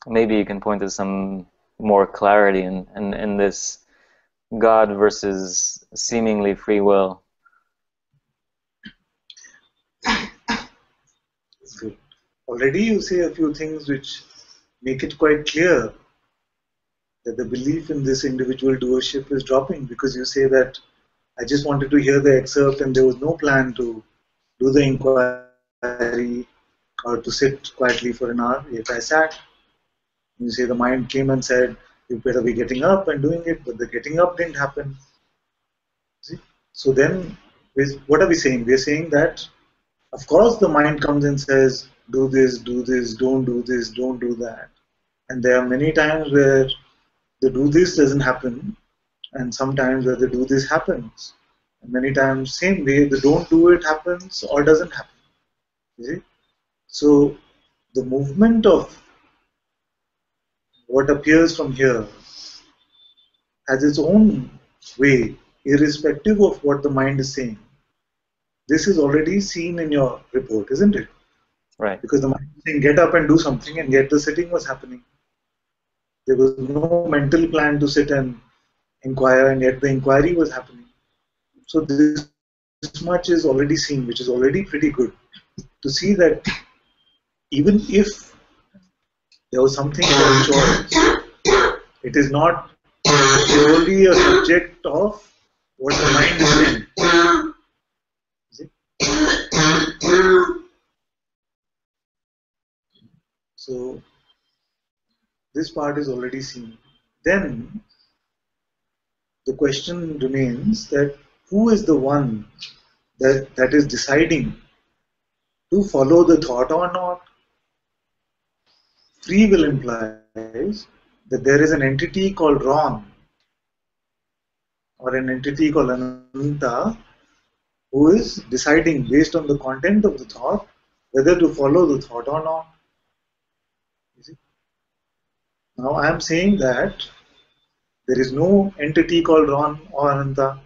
maybe you can point to some more clarity in this God versus seemingly free will. That's good. Already you say a few things which make it quite clear that the belief in this individual doership is dropping, because you say that I just wanted to hear the excerpt and there was no plan to do the inquiry or to sit quietly for an hour. Yet I sat. You say the mind came and said, you better be getting up and doing it, but the getting up didn't happen. See? So then, what are we saying? We're saying that, of course, the mind comes and says, do this, don't do this, don't do that. And there are many times where the do this doesn't happen, and sometimes where the do this happens. And many times, same way, the don't do it happens or doesn't happen. You see? So the movement of what appears from here has its own way, irrespective of what the mind is saying. This is already seen in your report, isn't it? Right. Because the mind is saying, get up and do something, and yet the sitting was happening. There was no mental plan to sit and inquire, and yet the inquiry was happening. So this much is already seen, which is already pretty good. To see that even if there was something called choice, it is not purely a subject of what the mind is saying. So this part is already seen. Then the question remains that who is the one that is deciding to follow the thought or not? Free will implies that there is an entity called Ron or an entity called Ananta who is deciding based on the content of the thought whether to follow the thought or not. You see? Now I am saying that there is no entity called Ron or Ananta.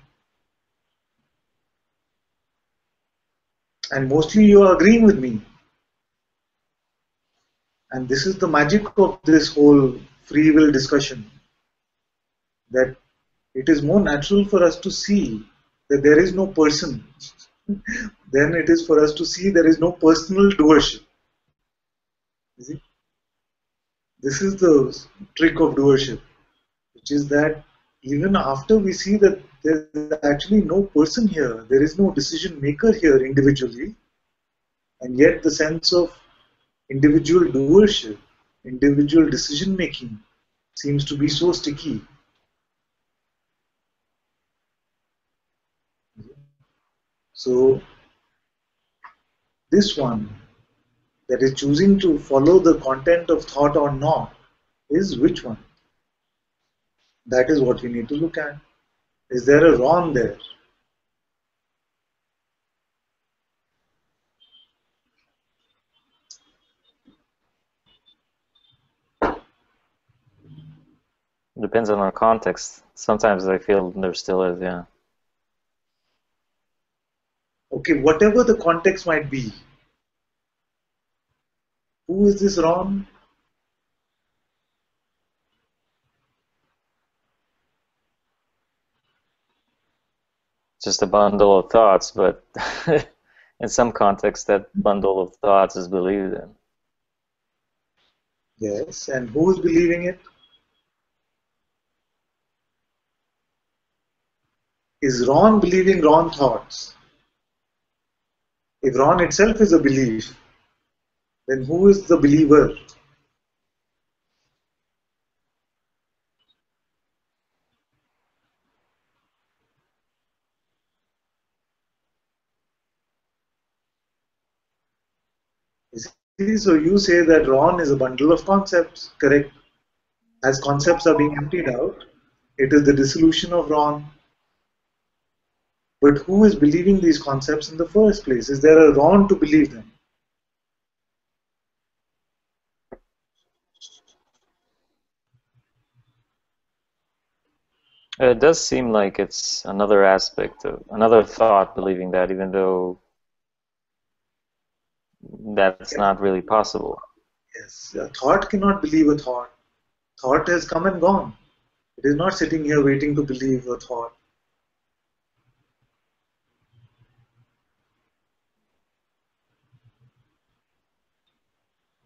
And mostly you are agreeing with me. And this is the magic of this whole free will discussion, that it is more natural for us to see that there is no person than it is for us to see there is no personal doership. You see? This is the trick of doership, which is that even after we see that there is actually no person here, there is no decision maker here individually, and yet the sense of individual doership, individual decision making seems to be so sticky. So this one that is choosing to follow the content of thought or not is which one? That is what we need to look at. Is there a Ron there? Depends on our context. Sometimes I feel there still is, yeah. Okay, whatever the context might be, who is this Ron? Just a bundle of thoughts, but in some context that bundle of thoughts is believed in. Yes, and who is believing it? Is Ron believing Ron thoughts? If Ron itself is a belief, then who is the believer? So you say that Ron is a bundle of concepts, correct? As concepts are being emptied out, it is the dissolution of Ron. But who is believing these concepts in the first place? Is there a Ron to believe them? It does seem like it's another aspect of another thought believing that, even though that's not really possible. Yes, a thought cannot believe a thought. Thought has come and gone. It is not sitting here waiting to believe a thought.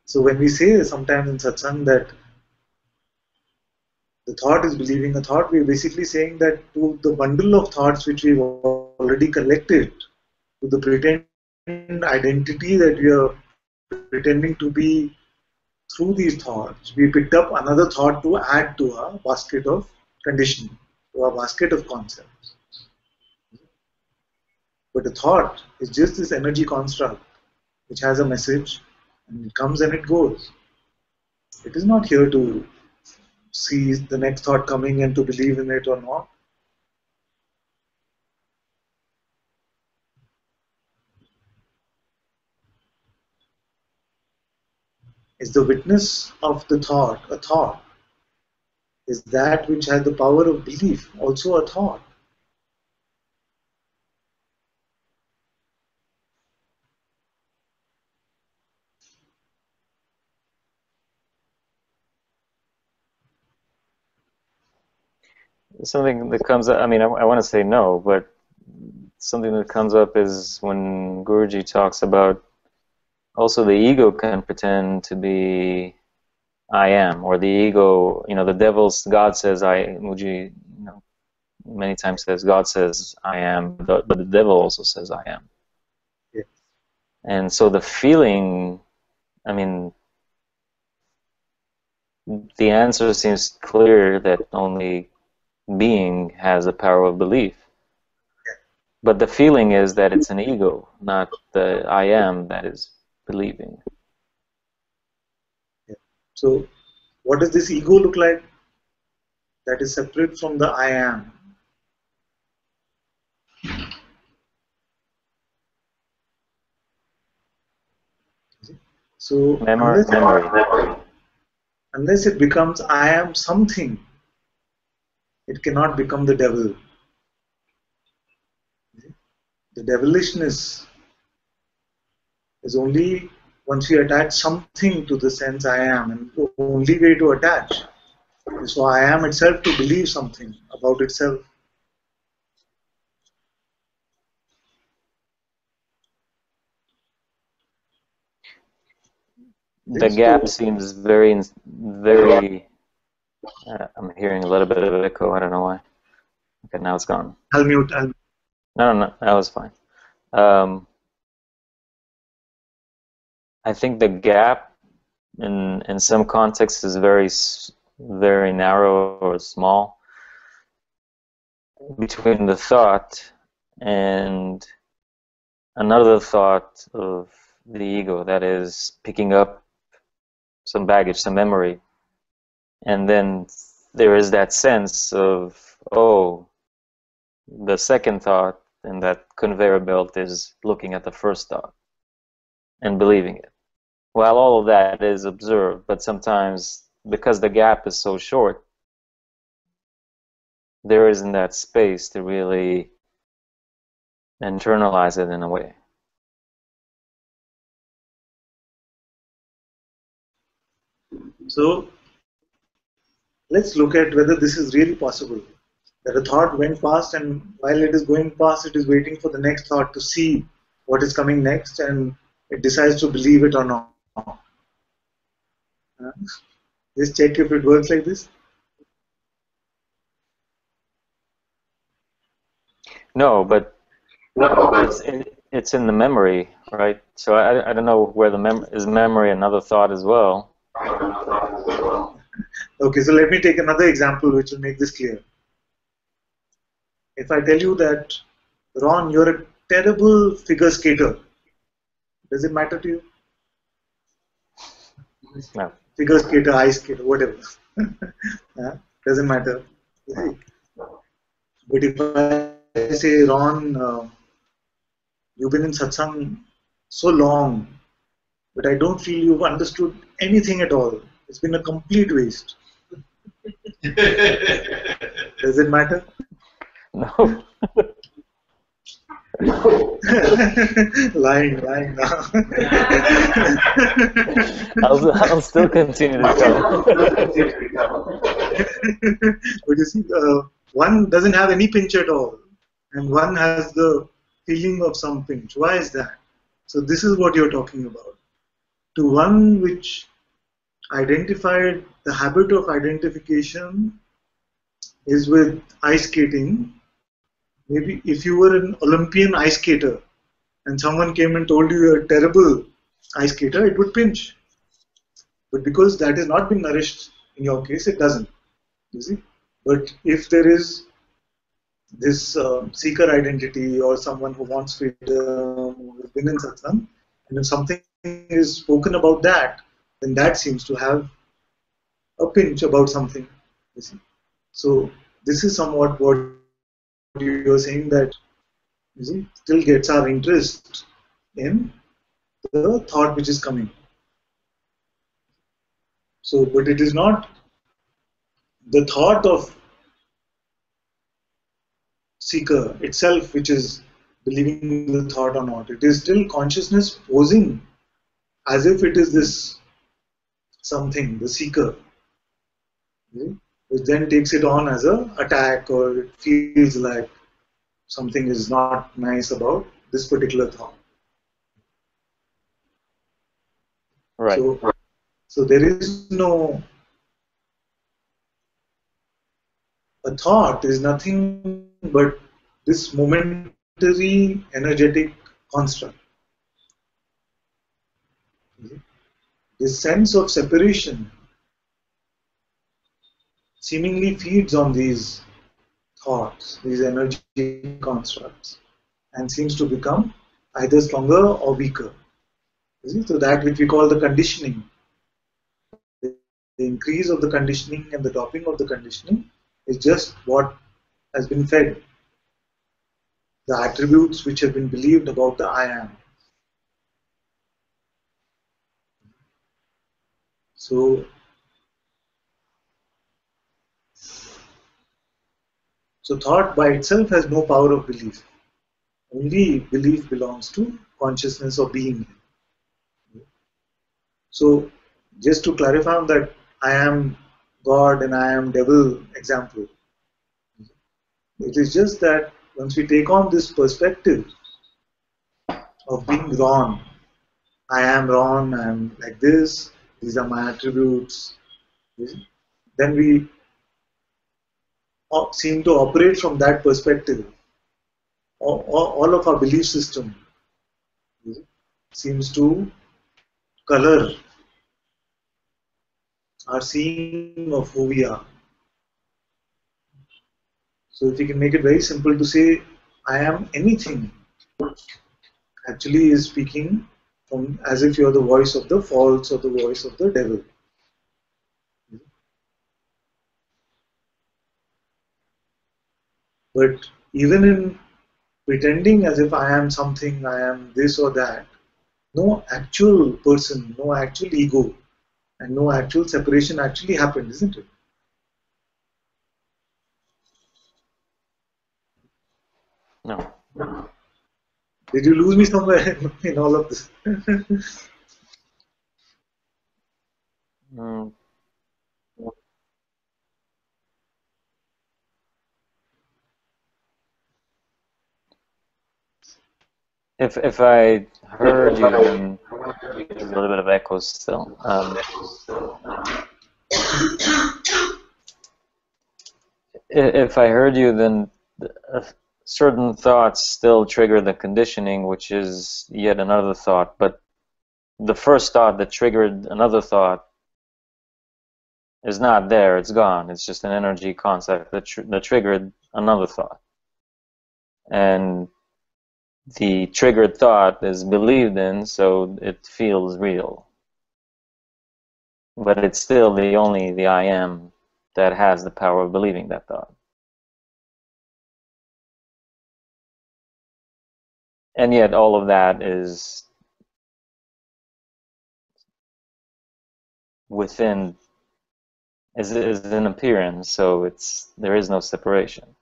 So when we say sometimes in satsang that the thought is believing a thought, we're basically saying that to the bundle of thoughts which we've already collected, to the pretend identity that we are pretending to be through these thoughts, we picked up another thought to add to our basket of conditioning, to our basket of concepts. But a thought is just this energy construct which has a message and it comes and it goes. It is not here to see the next thought coming and to believe in it or not. Is the witness of the thought a thought? Is that which has the power of belief also a thought? Something that comes up, I mean, I want to say no, but something that comes up is when Guruji talks about also the ego can pretend to be I am, or the ego, the devil's, God says Guruji, many times says God says I am, but the devil also says I am. Yeah. And so the feeling, I mean, the answer seems clear that only being has the power of belief. But the feeling is that it's an ego, not the I am that is believing. Yeah. So what does this ego look like? That is separate from the I am. So unless it becomes I am something, it cannot become the devil. The devilishness is only once we attach something to the sense I am, and the only way to attach is for I am itself to believe something about itself. The gap seems very, very. I'm hearing a little bit of echo. I don't know why. Okay, now it's gone. I'll mute. No, that was fine. I think the gap in some contexts is very, very narrow or small between the thought and another thought of the ego, that is picking up some baggage, some memory, and then there is that sense of, oh, the second thought in that conveyor belt is looking at the first thought and believing it. Well, all of that is observed, but sometimes because the gap is so short, there isn't that space to really internalize it in a way. So let's look at whether this is really possible. That a thought went past, and while it is going past, it is waiting for the next thought to see what is coming next, and it decides to believe it or not. Just check if it works like this. No, but it's in the memory, right? So I don't know where the is memory another thought as well. Okay, so let me take another example which will make this clear. If I tell you that, Ron, you're a terrible figure skater, does it matter to you? No. Figure skater, ice skater, whatever. Doesn't matter. But if I say, Ron, you've been in satsang so long, but I don't feel you've understood anything at all. It's been a complete waste. Does it matter? No. lying now. I'll still continue to come. But you see, one doesn't have any pinch at all, and one has the feeling of some pinch. Why is that? So this is what you're talking about. To one which identified the habit of identification is with ice skating. Maybe if you were an Olympian ice skater and someone came and told you you're a terrible ice skater, it would pinch. But because that has not been nourished in your case, it doesn't. You see? But if there is this seeker identity or someone who wants freedom, who has been in satsang, and if something is spoken about that, then that seems to have a pinch about something. You see? So this is somewhat what you're saying, that you see, still gets our interest in the thought which is coming. So, but it is not the thought of seeker itself which is believing the thought or not. It is still consciousness posing as if it is this something, the seeker, which then takes it on as a attack, or it feels like something is not nice about this particular thought. Right. So there is no, a thought is nothing but this momentary energetic construct. This sense of separation seemingly feeds on these thoughts, these energy constructs, and seems to become either stronger or weaker. So that which we call the conditioning, the increase of the conditioning and the dropping of the conditioning is just what has been fed, the attributes which have been believed about the I am. So thought by itself has no power of belief. Only belief belongs to consciousness or being. So just to clarify on that I am God and I am devil example, it is just that once we take on this perspective of being Ron, I am Ron, I am like this, these are my attributes, then we seem to operate from that perspective. All of our belief system seems to color our seeing of who we are. So if we can make it very simple to say, I am anything, actually is speaking from as if you're the voice of the false or the voice of the devil. But even in pretending as if I am something, I am this or that, no actual person, no actual ego, and no actual separation actually happened, isn't it? No. Did you lose me somewhere in all of this? Mm. If I heard you, then there's a little bit of echo still. If I heard you, then certain thoughts still trigger the conditioning, which is yet another thought. But the first thought that triggered another thought is not there. It's gone. It's just an energy concept that triggered another thought. And the triggered thought is believed in, so it feels real. But it's still only the I am that has the power of believing that thought. And yet all of that is within, is an appearance, so there is no separation.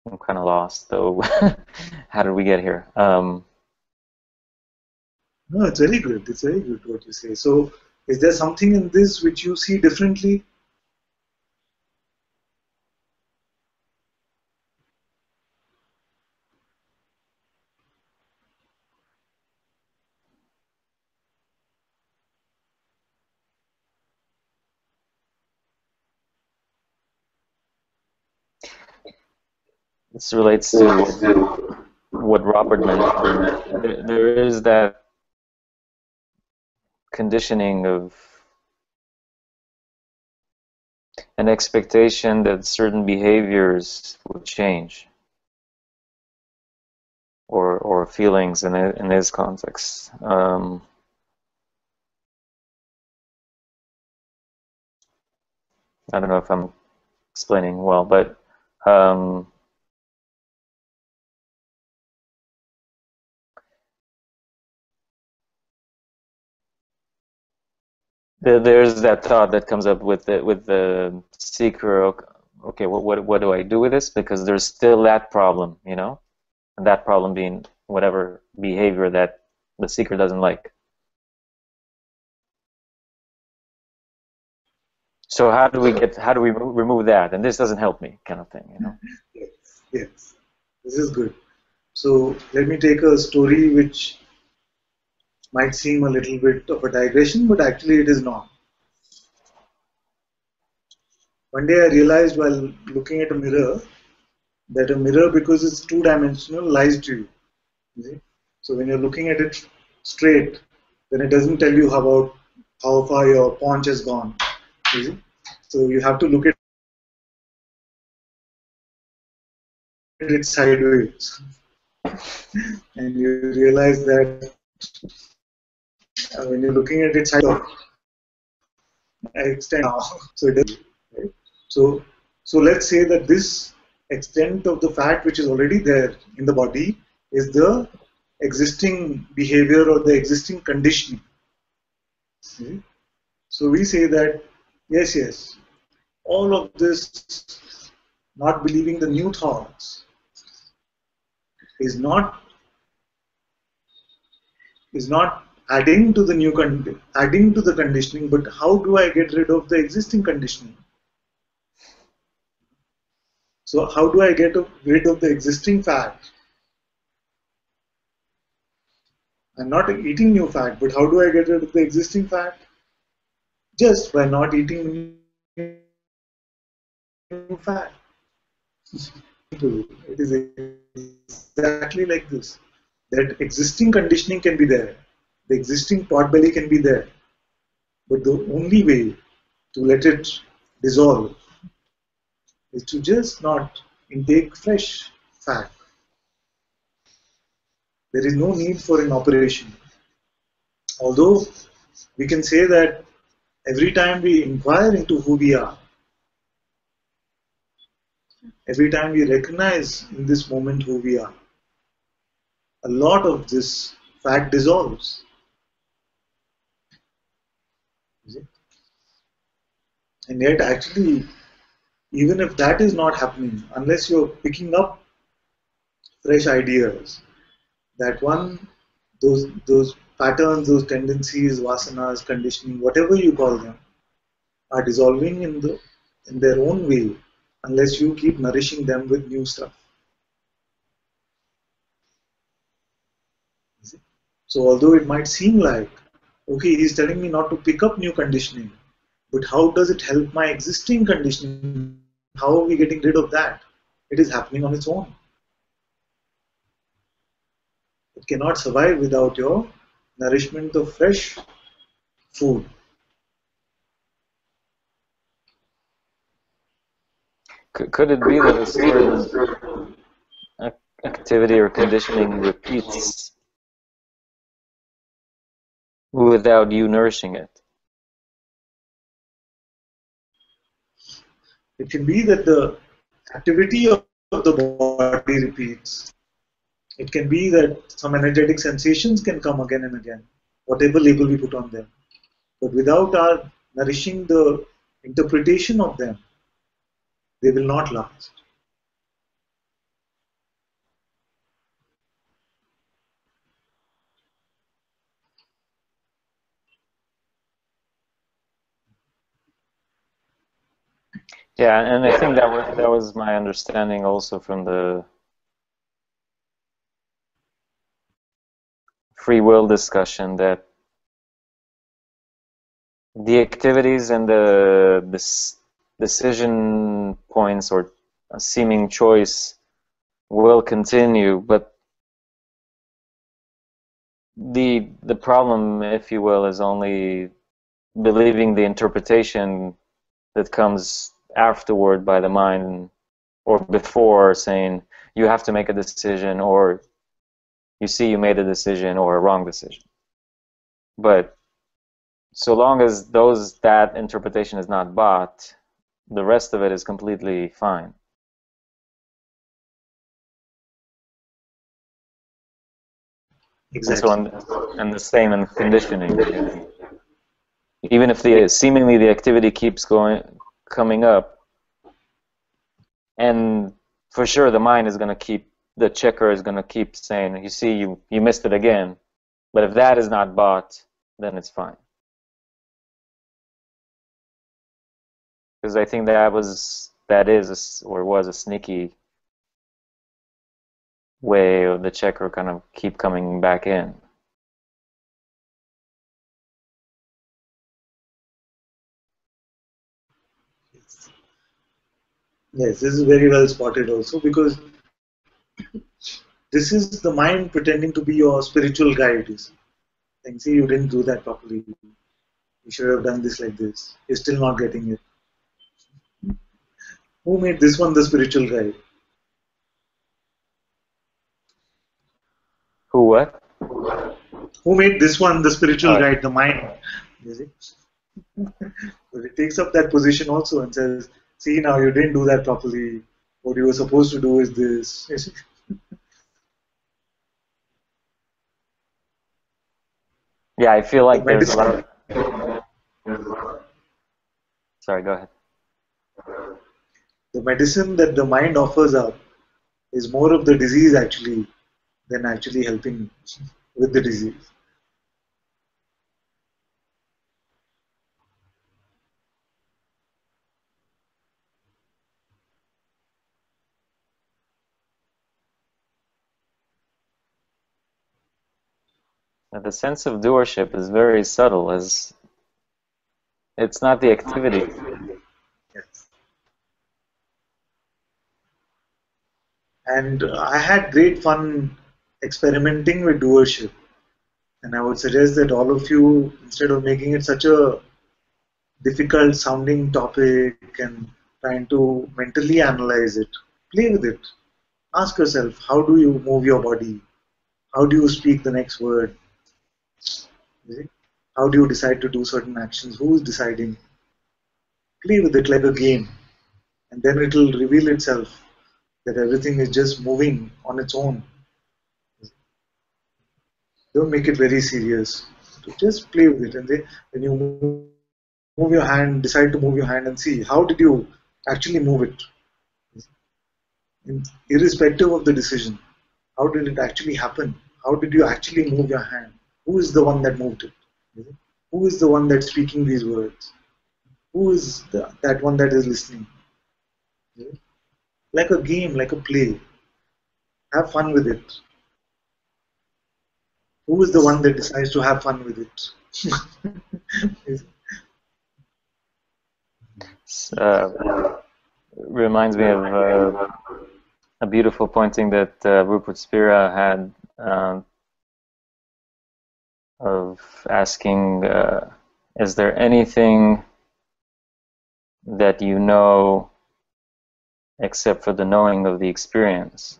I'm kind of lost, though. How did we get here? No, it's very good. It's very good what you say. So, is there something in this which you see differently? This relates to what Robert mentioned. There is that conditioning of an expectation that certain behaviors will change, or feelings in this context. I don't know if I'm explaining well, but there's that thought that comes up with the seeker. Okay, what do I do with this? Because there's still that problem, you know, and that problem being whatever behavior that the seeker doesn't like. So how do we remove that? And this doesn't help me, kind of thing, you know. Yes, yes. This is good. So, let me take a story which might seem a little bit of a digression, but actually it is not. One day I realized while looking at a mirror that a mirror, because it's two-dimensional, lies to you. You see? So when you're looking at it straight, then it doesn't tell you about how far your paunch has gone. You see? So you have to look at it sideways, and you realize that when you're looking at it sideways, I extend now, so it does. Right? So, so let's say that this extent of the fat which is already there in the body is the existing behavior or the existing conditioning. See? So we say that yes, yes, all of this not believing the new thoughts is not adding to the adding to the conditioning, but how do I get rid of the existing conditioning? So how do I get rid of the existing fat? I'm not eating new fat, but how do I get rid of the existing fat? Just by not eating new fat. It is exactly like this. That existing conditioning can be there. The existing pot belly can be there. But the only way to let it dissolve is to just not intake fresh fat. There is no need for an operation. Although we can say that every time we inquire into who we are, every time we recognize in this moment who we are, a lot of this fat dissolves. And yet, actually, even if that is not happening, unless you're picking up fresh ideas, that one, those patterns, those tendencies, vasanas, conditioning, whatever you call them, are dissolving in their own way, unless you keep nourishing them with new stuff. So although it might seem like, okay, he's telling me not to pick up new conditioning, but how does it help my existing conditioning? How are we getting rid of that? It is happening on its own. It cannot survive without your nourishment of fresh food. Could it be that a certain activity or conditioning repeats without you nourishing it? It can be that the activity of the body repeats. It can be that some energetic sensations can come again and again, whatever label we put on them. But without our nourishing the interpretation of them, they will not last. Yeah, and I think that was my understanding also from the free will discussion, that the activities and the this decision points or a seeming choice will continue, but the problem, if you will, is only believing the interpretation that comes afterward by the mind, or before, saying you have to make a decision, or you see you made a decision or a wrong decision. But so long as that interpretation is not bought, the rest of it is completely fine. And so Exactly. and the same in conditioning. Even if seemingly the activity keeps coming up, and for sure the mind is going to keep, the checker is going to keep saying, you see, you missed it again. But if that is not bought, then it's fine. Because I think that is or was a sneaky way of the checker kind of keep coming back in. Yes, this is very well spotted also, because this is the mind pretending to be your spiritual guide. You see, saying, see, you didn't do that properly. You should have done this like this. You're still not getting it. Who made this one the spiritual guide? Who what? Who made this one the spiritual Oh, guide? The mind. You see? But it takes up that position also and says, see, now you didn't do that properly. What you were supposed to do is this. You see? yeah, I feel The like there's a lot medicine, of. Sorry, go ahead. the medicine that the mind offers up is more of the disease actually than actually helping with the disease. The sense of doership is very subtle, as it's not the activity. Yes. And I had great fun experimenting with doership. And I would suggest that all of you, instead of making it such a difficult sounding topic and trying to mentally analyze it, play with it. Ask yourself, how do you move your body? How do you speak the next word? You see? How do you decide to do certain actions? Who is deciding? Play with it like a game, and then it will reveal itself that everything is just moving on its own. Don't make it very serious. Just play with it, and then when you move your hand, decide to move your hand, and see how did you actually move it, irrespective of the decision. How did it actually happen? How did you actually move your hand? Who is the one that moved it? Who is the one that's speaking these words? Who is that one that is listening? Like a game, like a play. Have fun with it. Who is the one that decides to have fun with it? Reminds me of a beautiful pointing that Rupert Spira had, of asking, is there anything that you know except for the knowing of the experience?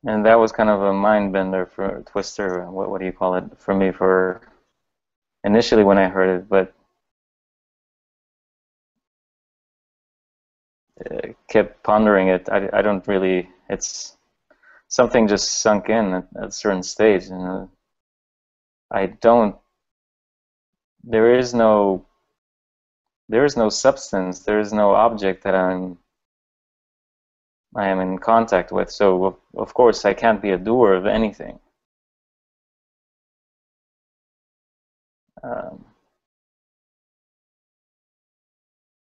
And that was kind of a mind bender, for twister, what do you call it, for me, for initially when I heard it, but kept pondering it. I don't really, it's something just sunk in at a certain stage, and I don't, there is no substance, there is no object that I am in contact with, so of course I can't be a doer of anything. Um,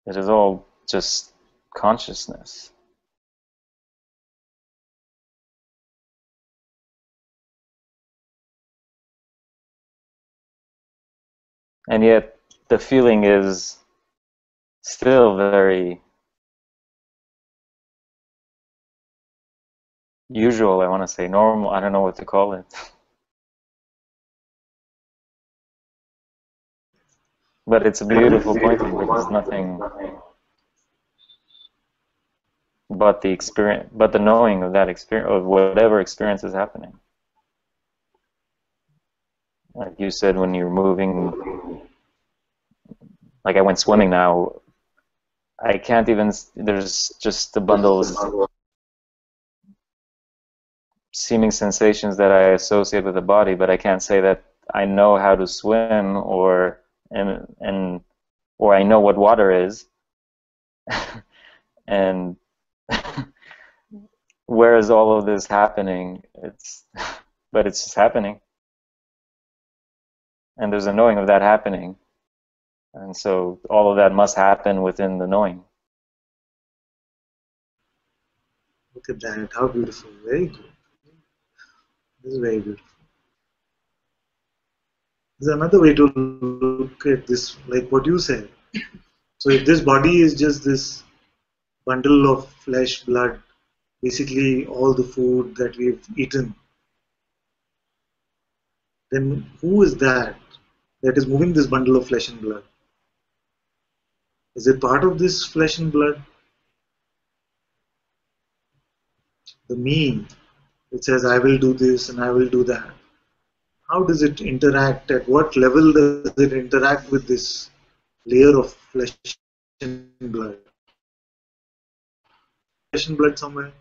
It is all just consciousness. And yet the feeling is still very usual, I want to say normal, I don't know what to call it. But it's a beautiful pointing because nothing but the experience, but the knowing of that experience, of whatever experience is happening. Like you said, when you're moving, like I went swimming now, I can't even, there's just a bundle of seeming sensations that I associate with the body, but I can't say that I know how to swim or I know what water is. And where is all of this happening? But it's just happening. And there's a knowing of that happening. And so all of that must happen within the knowing. Look at that, how beautiful, very good. This is very beautiful. There's another way to look at this, like what you said. So if this body is just this bundle of flesh, blood, basically all the food that we've eaten, then who is that is moving this bundle of flesh and blood? Is it part of this flesh and blood? The me, it says I will do this and I will do that. How does it interact? At what level does it interact with this layer of flesh and blood? Flesh and blood somewhere.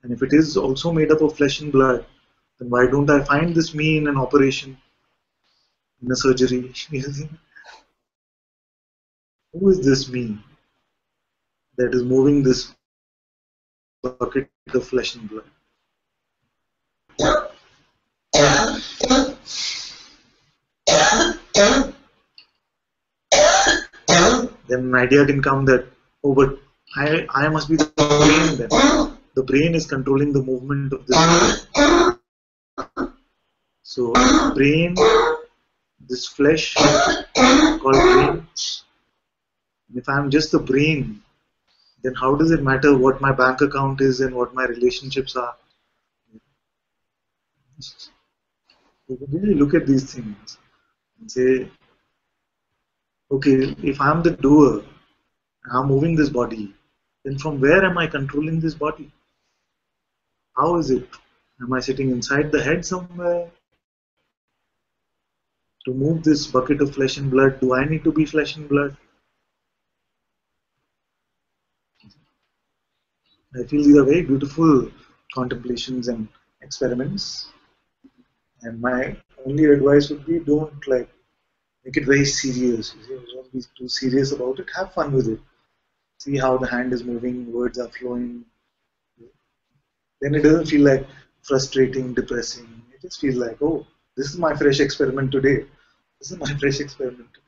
And if it is also made up of flesh and blood, then why don't I find this me in an operation, in a surgery? Who is this me that is moving this bucket of flesh and blood? Then an idea can come that, oh, but I must be the brain then. The brain is controlling the movement of this body. So brain, this flesh called brain, if I'm just the brain, then how does it matter what my bank account is and what my relationships are? You can really look at these things and say, okay, if I'm the doer, I'm moving this body, then from where am I controlling this body? How is it? Am I sitting inside the head somewhere? To move this bucket of flesh and blood, do I need to be flesh and blood? I feel these are very beautiful contemplations and experiments. And my only advice would be, don't make it very serious. Don't be too serious about it. Have fun with it. See how the hand is moving, words are flowing. Then it doesn't feel like frustrating, depressing. It just feels like, oh, this is my fresh experiment today. This is my fresh experiment today.